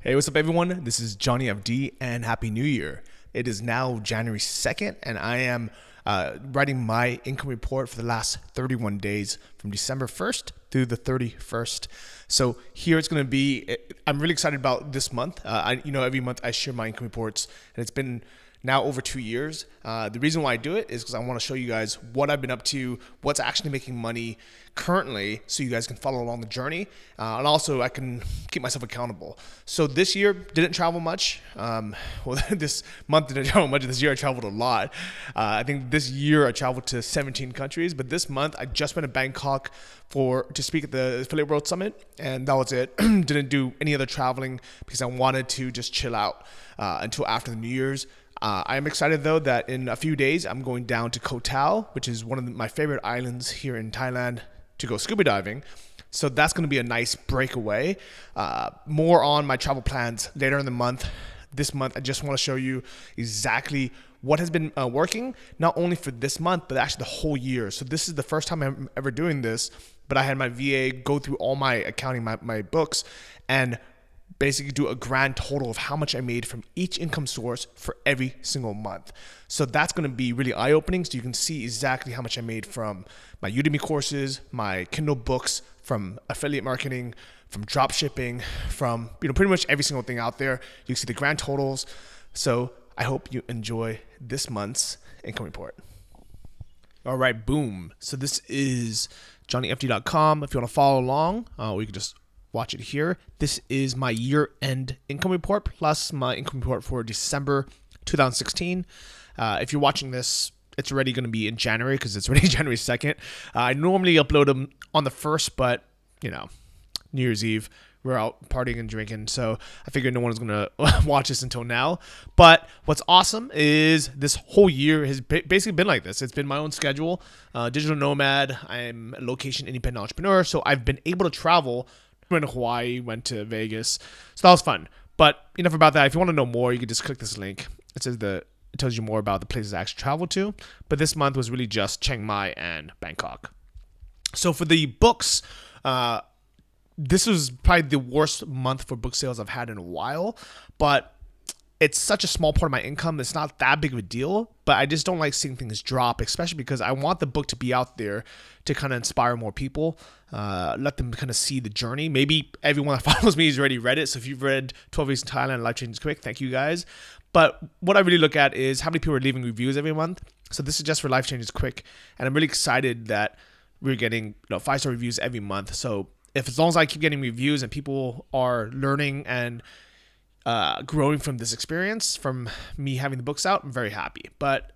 Hey, what's up, everyone? This is Johnny FD, and Happy New Year. It is now January 2nd, and I am writing my income report for the last 31 days from December 1st through the 31st. So here it's going to be, I'm really excited about this month. Every month I share my income reports, and it's been now over 2 years. The reason why I do it is because I want to show you guys what I've been up to, what's actually making money currently, so you guys can follow along the journey, and also I can keep myself accountable. So this year didn't travel much. This month didn't travel much. This year I traveled a lot. I think this year I traveled to 17 countries, but this month I just went to Bangkok to speak at the Affiliate World Summit, and that was it. Didn't do any other traveling because I wanted to just chill out until after the New Year's. I am excited though that in a few days I'm going down to Koh Tao, which is one of my favorite islands here in Thailand, to go scuba diving. So that's going to be a nice breakaway. More on my travel plans later in the month. This month I just want to show you exactly what has been working, not only for this month but actually the whole year. So this is the first time I'm ever doing this, but I had my VA go through all my accounting, my books, and basically do a grand total of how much I made from each income source for every single month. So that's going to be really eye-opening, so you can see exactly how much I made from my Udemy courses, my Kindle books, from affiliate marketing, from drop shipping, from pretty much every single thing out there. You can see the grand totals. So I hope you enjoy this month's income report. All right, boom. So this is johnnyfd.com. If you want to follow along, we can just watch it here. This is my year-end income report plus my income report for December 2016. If you're watching this, it's already going to be in January because it's already January 2nd. I normally upload them on the 1st, but New Year's Eve, we're out partying and drinking, so I figured no one's going to watch this until now. But what's awesome is this whole year has basically been like this. It's been my own schedule. Digital nomad. I'm a location independent entrepreneur, so I've been able to travel. Went to Hawaii, went to Vegas, so that was fun. But enough about that. If you want to know more, you can just click this link. It tells you more about the places I actually traveled to. But this month was really just Chiang Mai and Bangkok. So for the books, this was probably the worst month for book sales I've had in a while. But it's such a small part of my income. It's not that big of a deal, but I just don't like seeing things drop, especially because I want the book to be out there to kind of inspire more people, let them kind of see the journey. Maybe everyone that follows me has already read it. So if you've read 12 Weeks in Thailand, Life Changes Quick, thank you guys. But what I really look at is how many people are leaving reviews every month. So this is just for Life Changes Quick. And I'm really excited that we're getting 5-star reviews every month. So as long as I keep getting reviews and people are learning and growing from this experience, from me having the books out, I'm very happy. But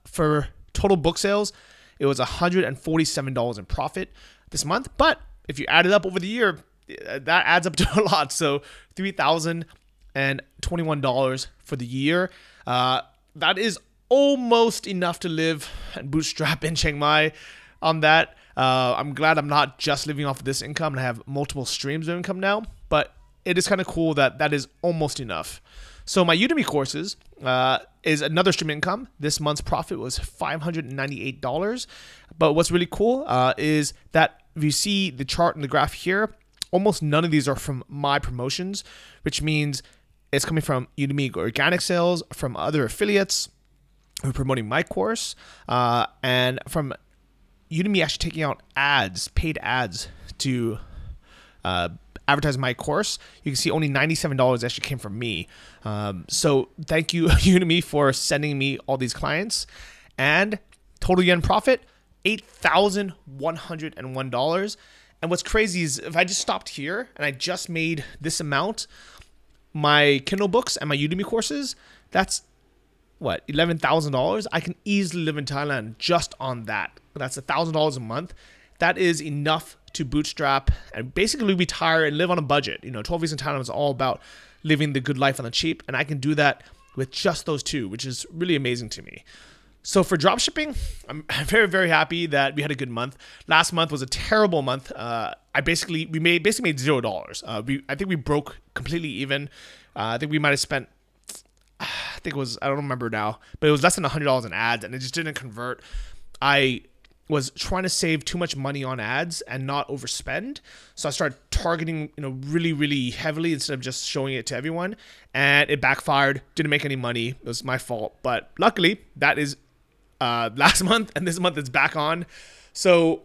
for total book sales, it was $147 in profit this month. But if you add it up over the year, that adds up to a lot. So $3,021 for the year. That is almost enough to live and bootstrap in Chiang Mai on that. I'm glad I'm not just living off of this income and I have multiple streams of income now. But it is kind of cool that is almost enough. So my Udemy courses is another stream income. This month's profit was $598. But what's really cool is that if you see the chart and the graph here, almost none of these are from my promotions, which means it's coming from Udemy organic sales, from other affiliates who are promoting my course, and from Udemy actually taking out ads, paid ads to advertise my course. You can see only $97 actually came from me. So thank you, Udemy, for sending me all these clients. And total yen profit, $8,101. And what's crazy is if I just stopped here and I just made this amount, my Kindle books and my Udemy courses, that's what, $11,000? I can easily live in Thailand just on that. That's $1,000 a month. That is enough to bootstrap and basically retire and live on a budget. 12 Weeks in Thailand is all about living the good life on the cheap, and I can do that with just those two, which is really amazing to me. So for dropshipping, I'm very, very happy that we had a good month. Last month was a terrible month. We basically made $0. I think we broke completely even. I think we might have spent, I think it was, I don't remember now, but it was less than $100 in ads, and it just didn't convert. I was trying to save too much money on ads and not overspend. So I started targeting, really, really heavily instead of just showing it to everyone. And it backfired. Didn't make any money. It was my fault. But luckily, that is last month, and this month it's back on. So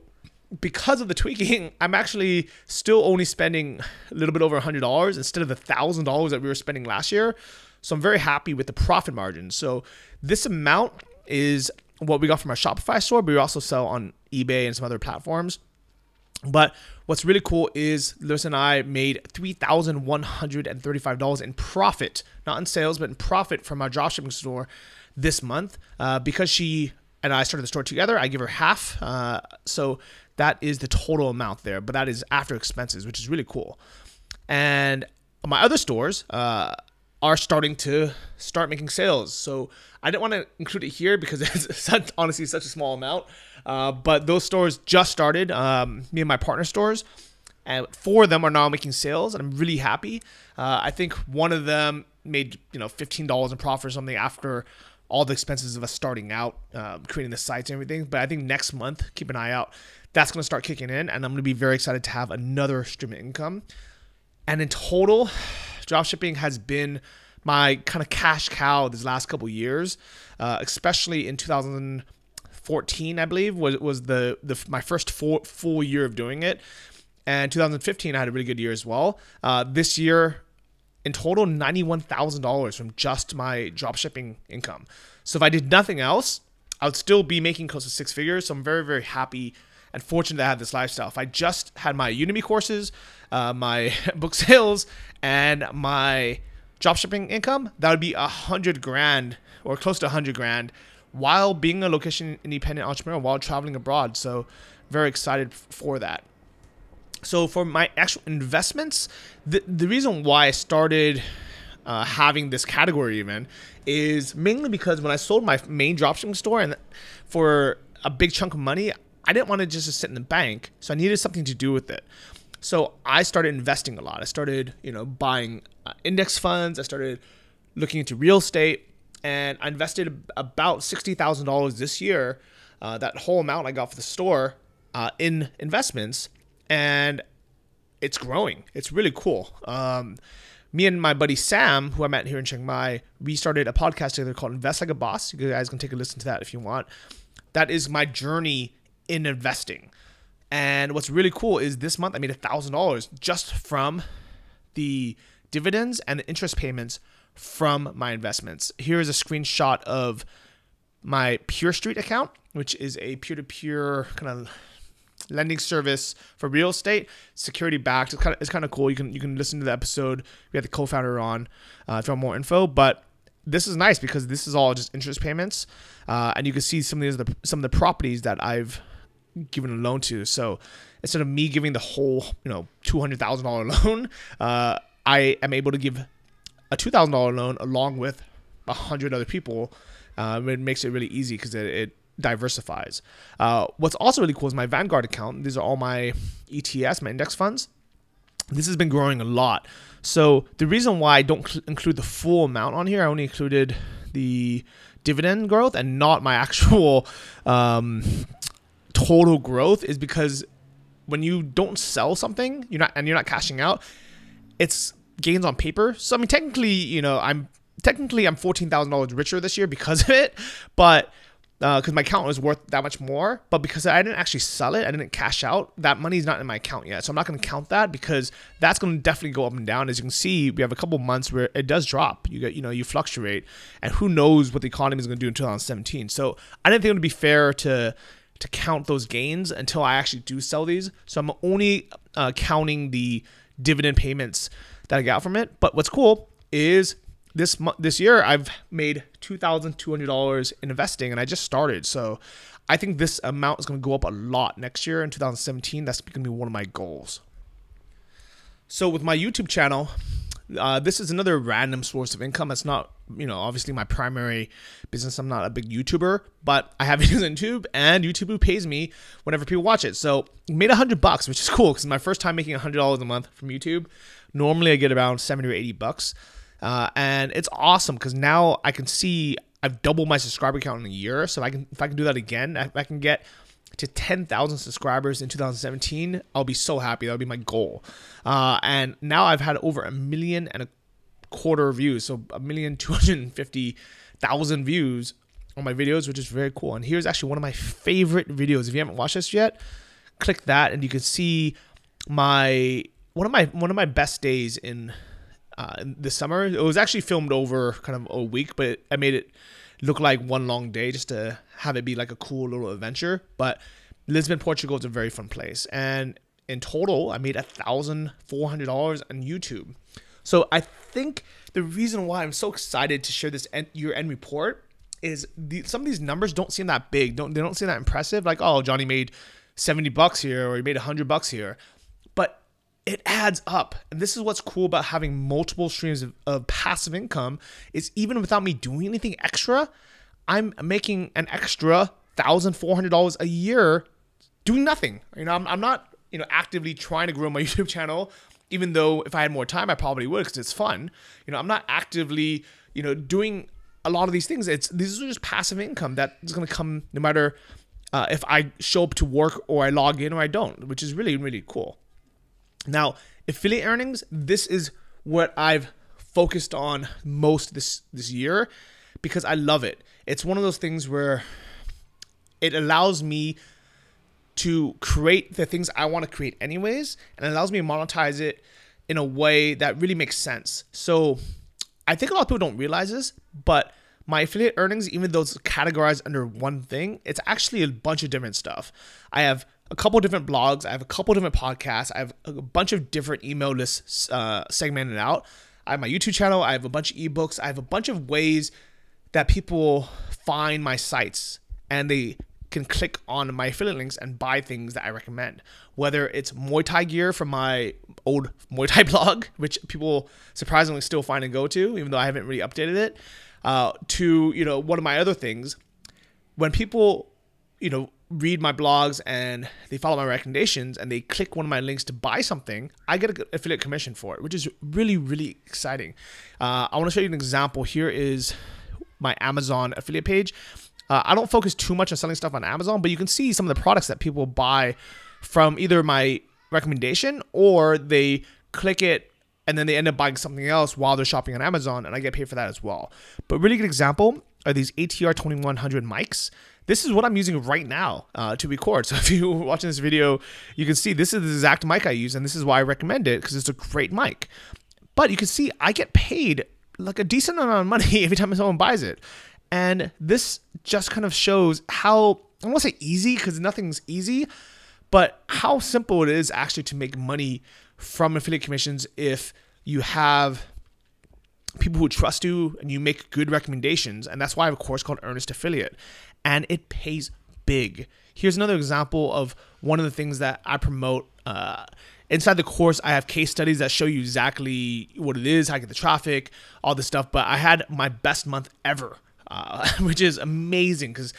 because of the tweaking, I'm actually still only spending a little bit over $100 instead of the $1,000 that we were spending last year. So I'm very happy with the profit margin. So this amount is what we got from our Shopify store, but we also sell on eBay and some other platforms. But what's really cool is Lewis and I made $3,135 in profit, not in sales, but in profit from our dropshipping store this month. Because she and I started the store together, I give her half. So that is the total amount there, but that is after expenses, which is really cool. And my other stores are starting to making sales. So I didn't want to include it here because it's honestly such a small amount. But those stores just started, me and my partner stores, and 4 of them are now making sales, and I'm really happy. I think one of them made $15 in profit or something after all the expenses of us starting out, creating the sites and everything. But I think next month, keep an eye out, that's going to start kicking in, and I'm going to be very excited to have another stream of income. And in total, dropshipping has been my kind of cash cow this last couple years, especially in 2014, I believe, was my first full year of doing it. And 2015, I had a really good year as well. This year, in total, $91,000 from just my dropshipping income. So if I did nothing else, I would still be making close to 6 figures. So I'm very, very happy and fortunate to have this lifestyle. If I just had my Udemy courses, my book sales, and my dropshipping income, that would be $100,000 or close to $100,000 while being a location independent entrepreneur, while traveling abroad. So very excited for that. So for my actual investments, the reason why I started having this category even is mainly because when I sold my main dropshipping store and for a big chunk of money, I didn't want to just sit in the bank. So I needed something to do with it. So I started investing a lot. I started, buying index funds. I started looking into real estate, and I invested about $60,000 this year. That whole amount I got for the store in investments, and it's growing. It's really cool. Me and my buddy Sam, who I met here in Chiang Mai, we started a podcast together called Invest Like a Boss. You guys can take a listen to that if you want. That is my journey in investing. And what's really cool is this month I made $1,000 just from the dividends and the interest payments from my investments. Here is a screenshot of my Pure Street account, which is a peer-to-peer kind of lending service for real estate, security backed. It's kind of cool. You can listen to the episode. We had the co-founder on if you want more info. But this is nice because this is all just interest payments, and you can see some of the properties that I've given a loan to. So instead of me giving the whole $200,000 loan, I am able to give a $2,000 loan along with 100 other people. It makes it really easy because it diversifies. What's also really cool is my Vanguard account. These are all my ETFs, my index funds. This has been growing a lot. So the reason why I don't include the full amount on here, I only included the dividend growth and not my actual total growth, is because when you don't sell something, you're not cashing out, it's gains on paper. So I mean, technically, I'm $14,000 richer this year because of it, but because my account was worth that much more, but because I didn't actually sell it, I didn't cash out, that money's not in my account yet. So I'm not going to count that because that's going to definitely go up and down. As you can see, we have a couple months where it does drop. You fluctuate, and who knows what the economy is going to do in 2017. So I didn't think it would be fair to count those gains until I actually do sell these. So I'm only counting the dividend payments that I got from it. But what's cool is this year I've made $2,200 in investing, and I just started. So I think this amount is going to go up a lot next year in 2017. That's going to be one of my goals. So with my YouTube channel, this is another random source of income. It's not, obviously my primary business. I'm not a big YouTuber, but I have videos on YouTube, and YouTube pays me whenever people watch it. So I made $100, which is cool because it's my first time making $100 a month from YouTube. Normally I get around $70 or $80. And it's awesome because now I can see I've doubled my subscriber count in a year. So if I can do that again, I can get to 10,000 subscribers in 2017, I'll be so happy. That'll be my goal. And now I've had over 1.25 million views, so 1,250,000 views on my videos, which is very cool. And here's actually one of my favorite videos. If you haven't watched this yet, click that, and you can see one of my best days in this summer. It was actually filmed over kind of a week, but I made it look like one long day just to have it be like a cool little adventure. But Lisbon, Portugal is a very fun place, and in total, I made $1,400 on YouTube. So I think the reason why I'm so excited to share this year-end report is some of these numbers don't seem that big. They don't seem that impressive. Like, oh, Johnny made $70 here, or he made $100 here, but it adds up. And this is what's cool about having multiple streams of passive income, is even without me doing anything extra, I'm making an extra $1,400 a year doing nothing. I'm not actively trying to grow my YouTube channel, even though if I had more time, I probably would, because it's fun. I'm not actively doing a lot of these things. These are just passive income that is going to come no matter if I show up to work or I log in or I don't, which is really, really cool. Now, affiliate earnings, this is what I've focused on most this year because I love it. It's one of those things where it allows me to create the things I want to create anyways, and it allows me to monetize it in a way that really makes sense. So I think a lot of people don't realize this, but my affiliate earnings, even though it's categorized under one thing, it's actually a bunch of different stuff. I have a couple different blogs. I have a couple different podcasts. I have a bunch of different email lists segmented out. I have my YouTube channel. I have a bunch of ebooks. I have a bunch of ways that people find my sites, and they can click on my affiliate links and buy things that I recommend. Whether it's Muay Thai gear from my old Muay Thai blog, which people surprisingly still find and go to, even though I haven't really updated it, to one of my other things. When people read my blogs and they follow my recommendations and they click one of my links to buy something, I get an affiliate commission for it, which is really, really exciting. I want to show you an example. Here is my Amazon affiliate page. I don't focus too much on selling stuff on Amazon, but you can see some of the products that people buy from either my recommendation or they click it and then they end up buying something else while they're shopping on Amazon, and I get paid for that as well. But really good example are these ATR 2100 mics. This is what I'm using right now to record. So if you're watching this video, you can see this is the exact mic I use, and this is why I recommend it, because it's a great mic. But you can see I get paid like a decent amount of money every time someone buys it. And this just kind of shows how, I won't say easy because nothing's easy, but how simple it is actually to make money from affiliate commissions if you have people who trust you and you make good recommendations. And that's why I have a course called Earnest Affiliate, and it pays big. Here's another example of one of the things that I promote. Inside the course, I have case studies that show you exactly what it is, how to get the traffic, all this stuff. But I had my best month ever, which is amazing because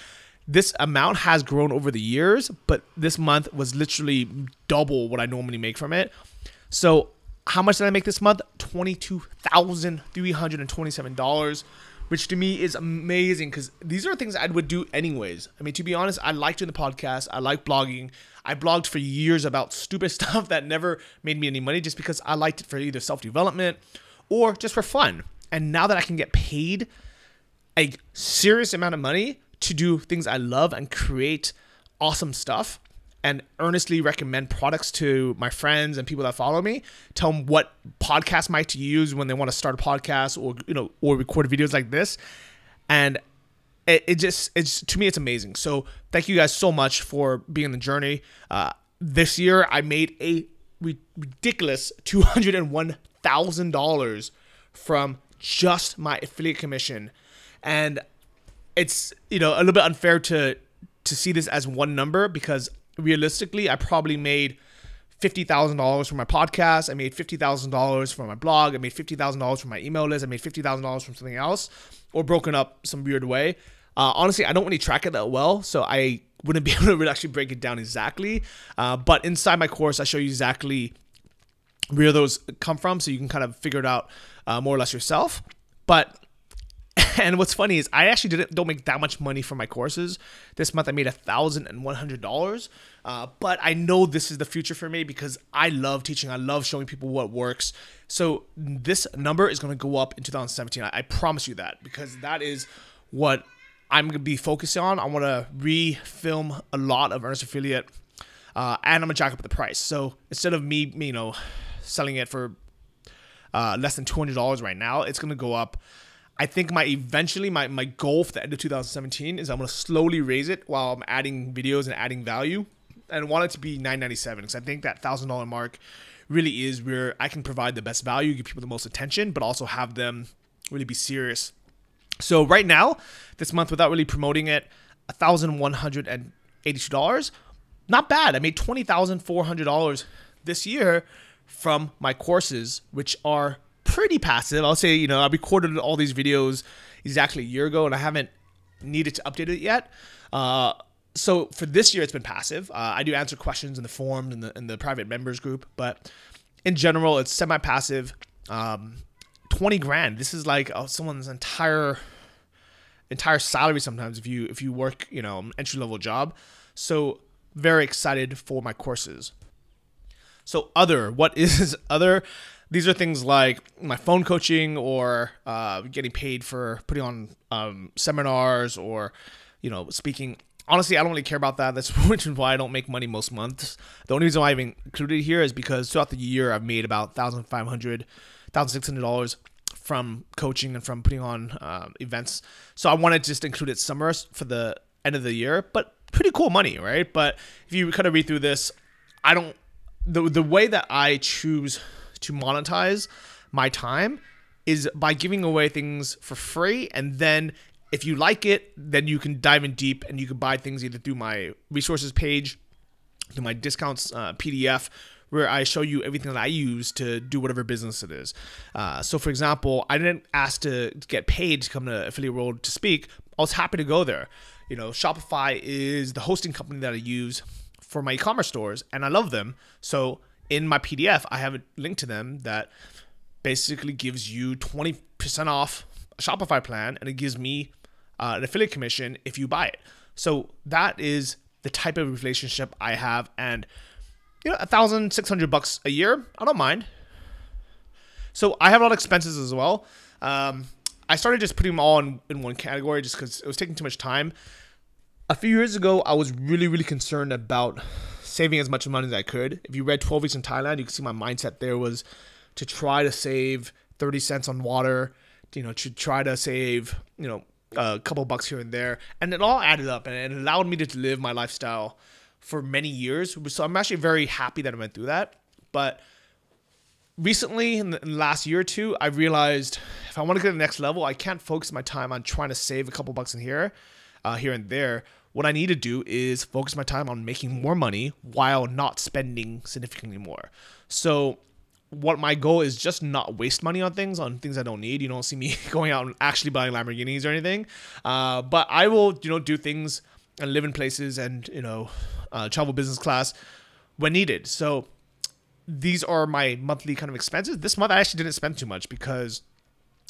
this amount has grown over the years, but this month was literally double what I normally make from it. So how much did I make this month? $22,327, which to me is amazing because these are things I would do anyways. I mean, to be honest, I like doing the podcast. I like blogging. I blogged for years about stupid stuff that never made me any money just because I liked it for either self-development or just for fun. And now that I can get paid a serious amount of money to do things I love and create awesome stuff and earnestly recommend products to my friends and people that follow me, tell them what podcast mic to use when they want to start a podcast or record videos like this. And it's to me, it's amazing. So thank you guys so much for being on the journey. This year I made a ridiculous $201,000 from just my affiliate commission. And it's, a little bit unfair to see this as one number because realistically, I probably made $50,000 from my podcast. I made $50,000 from my blog. I made $50,000 from my email list. I made $50,000 from something else, or broken up some weird way. Honestly, I don't really track it that well, so I wouldn't be able to really actually break it down exactly. But inside my course, I show you exactly where those come from, so you can kind of figure it out more or less yourself. But And what's funny is I actually don't make that much money from my courses. This month I made $1,100. But I know this is the future for me because I love teaching. I love showing people what works. So this number is going to go up in 2017. I promise you that, because that is what I'm going to be focusing on. I want to refilm a lot of Earnest Affiliate, and I'm going to jack up the price. So instead of me, selling it for less than $200 right now, it's going to go up. I think my goal for the end of 2017 is I'm going to slowly raise it while I'm adding videos and adding value, and want it to be $997, because I think that $1,000 mark really is where I can provide the best value, give people the most attention, but also have them really be serious. So right now, this month, without really promoting it, $1,182. Not bad. I made $20,400 this year from my courses, which are pretty passive. I'll say, I recorded all these videos exactly a year ago, and I haven't needed to update it yet. So for this year, it's been passive. I do answer questions in the forum and in the private members group, but in general, it's semi-passive. 20 grand. This is like someone's entire salary sometimes if you work, an entry-level job. So very excited for my courses. So what is other? These are things like my phone coaching, or getting paid for putting on seminars, or speaking. Honestly, I don't really care about that. That's which is why I don't make money most months. The only reason why I even included it here is because throughout the year I've made about $1,500, $1,600 from coaching and from putting on events. So I wanted to just include it somewhere for the end of the year, but pretty cool money, right? But if you kind of read through this, the way that I choose to monetize my time is by giving away things for free, and then if you like it, then you can dive in deep and you can buy things either through my resources page, through my discounts PDF, where I show you everything that I use to do whatever business it is. So for example, I didn't ask to get paid to come to Affiliate World to speak. I was happy to go there. Shopify is the hosting company that I use for my e-commerce stores, and I love them. So in my PDF, I have a link to them that basically gives you 20% off a Shopify plan, and it gives me an affiliate commission if you buy it. So that is the type of relationship I have, and $1,600 a year, I don't mind. So I have a lot of expenses as well. I started just putting them all in one category just because it was taking too much time. A few years ago, I was really, really concerned about saving as much money as I could. If you read 12 Weeks in Thailand, you can see my mindset there was to try to save 30 cents on water, to try to save, a couple bucks here and there. And it all added up, and it allowed me to live my lifestyle for many years. So I'm actually very happy that I went through that. But recently, in the last year or two, I realized if I want to get to the next level, I can't focus my time on trying to save a couple bucks in here and there. What I need to do is focus my time on making more money while not spending significantly more. So what my goal is, just not waste money on things I don't need. You don't see me going out and actually buying Lamborghinis or anything. But I will, do things and live in places and, travel business class when needed. So these are my monthly kind of expenses. This month I actually didn't spend too much because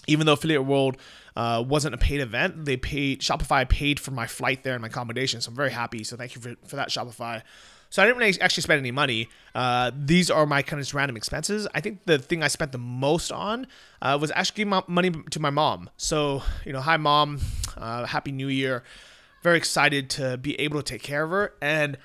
even though Affiliate World wasn't a paid event, Shopify paid for my flight there and my accommodation. So I'm very happy. So thank you for that, Shopify. So I didn't really actually spend any money. These are my kind of just random expenses. I think the thing I spent the most on was actually giving money to my mom. So, hi mom, Happy New Year. Very excited to be able to take care of her. And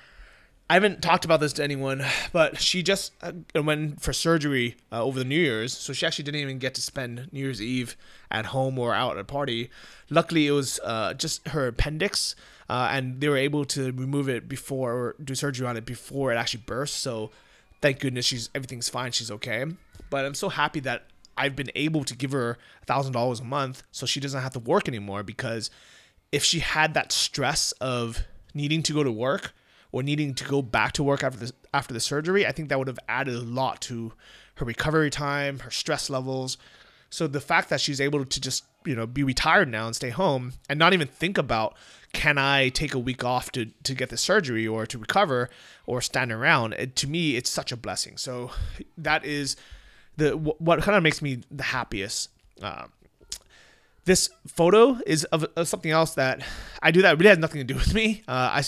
I haven't talked about this to anyone, but she just went for surgery over the New Year's. So she actually didn't even get to spend New Year's Eve at home or out at a party. Luckily, it was just her appendix. And they were able to remove it or do surgery on it before it actually burst. So thank goodness everything's fine. She's okay. But I'm so happy that I've been able to give her $1,000 a month so she doesn't have to work anymore, because if she had that stress of needing to go to work or needing to go back to work after the surgery, I think that would have added a lot to her recovery time, her stress levels. So the fact that she's able to just, be retired now and stay home and not even think about, can I take a week off to get the surgery or to recover or stand around? To me, it's such a blessing. So that is what kind of makes me the happiest. This photo is of something else that I do that really has nothing to do with me.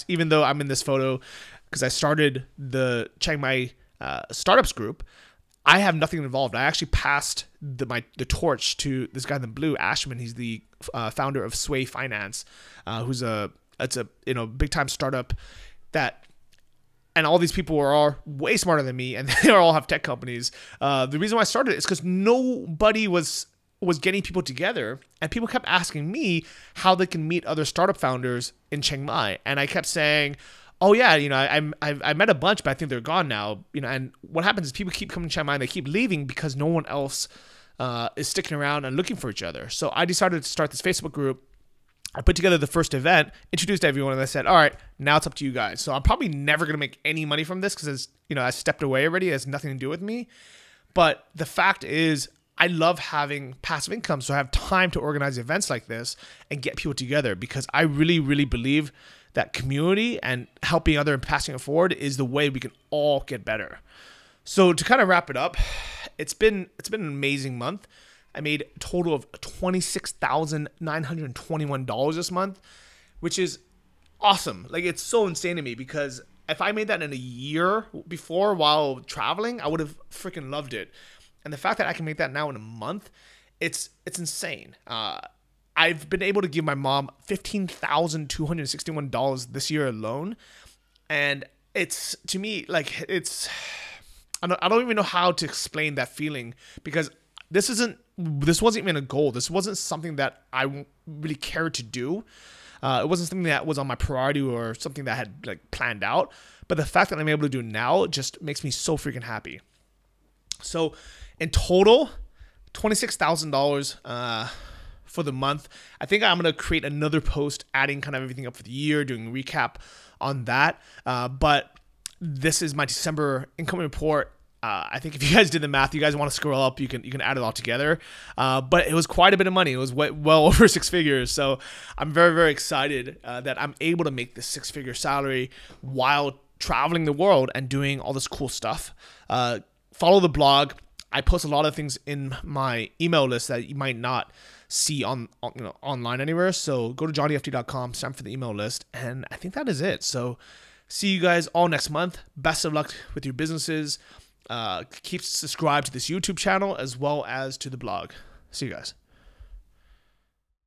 Even though I'm in this photo because I started the Chiang Mai startups group, I have nothing involved. I actually passed the torch to this guy in the blue, Ashman. He's the founder of Sway Finance, who's it's a big time startup that, and all these people are all way smarter than me, and they all have tech companies. The reason why I started it is because nobody was getting people together, and people kept asking me how they can meet other startup founders in Chiang Mai, and I kept saying, oh yeah, I met a bunch, but I think they're gone now. And what happens is people keep coming to Chiang Mai and they keep leaving because no one else is sticking around and looking for each other. So I decided to start this Facebook group. I put together the first event, introduced everyone, and I said, all right, now it's up to you guys. So I'm probably never going to make any money from this because I stepped away already. It has nothing to do with me. But the fact is, I love having passive income, so I have time to organize events like this and get people together, because I really, really believe that community and helping other and passing it forward is the way we can all get better. So to kind of wrap it up, it's been an amazing month. I made a total of $26,921 this month, which is awesome. Like, it's so insane to me, because if I made that in a year before while traveling, I would have freaking loved it. And the fact that I can make that now in a month, it's insane. I've been able to give my mom $15,261 this year alone. And it's, to me, like, I don't even know how to explain that feeling, because this wasn't even a goal. This wasn't something that I really cared to do. It wasn't something that was on my priority or something that I had like planned out. But the fact that I'm able to do it now just makes me so freaking happy. So in total, $26,000 for the month. I think I'm going to create another post adding kind of everything up for the year, doing a recap on that. But this is my December income report. I think if you guys did the math, you guys want to scroll up, you can add it all together. But it was quite a bit of money. It was well over 6 figures. So I'm very, very excited that I'm able to make this 6-figure salary while traveling the world and doing all this cool stuff. Follow the blog. I post a lot of things in my email list that you might not see online anywhere. So go to johnnyft.com, sign up for the email list, and I think that is it. So see you guys all next month. Best of luck with your businesses. Keep subscribed to this YouTube channel as well as to the blog. See you guys.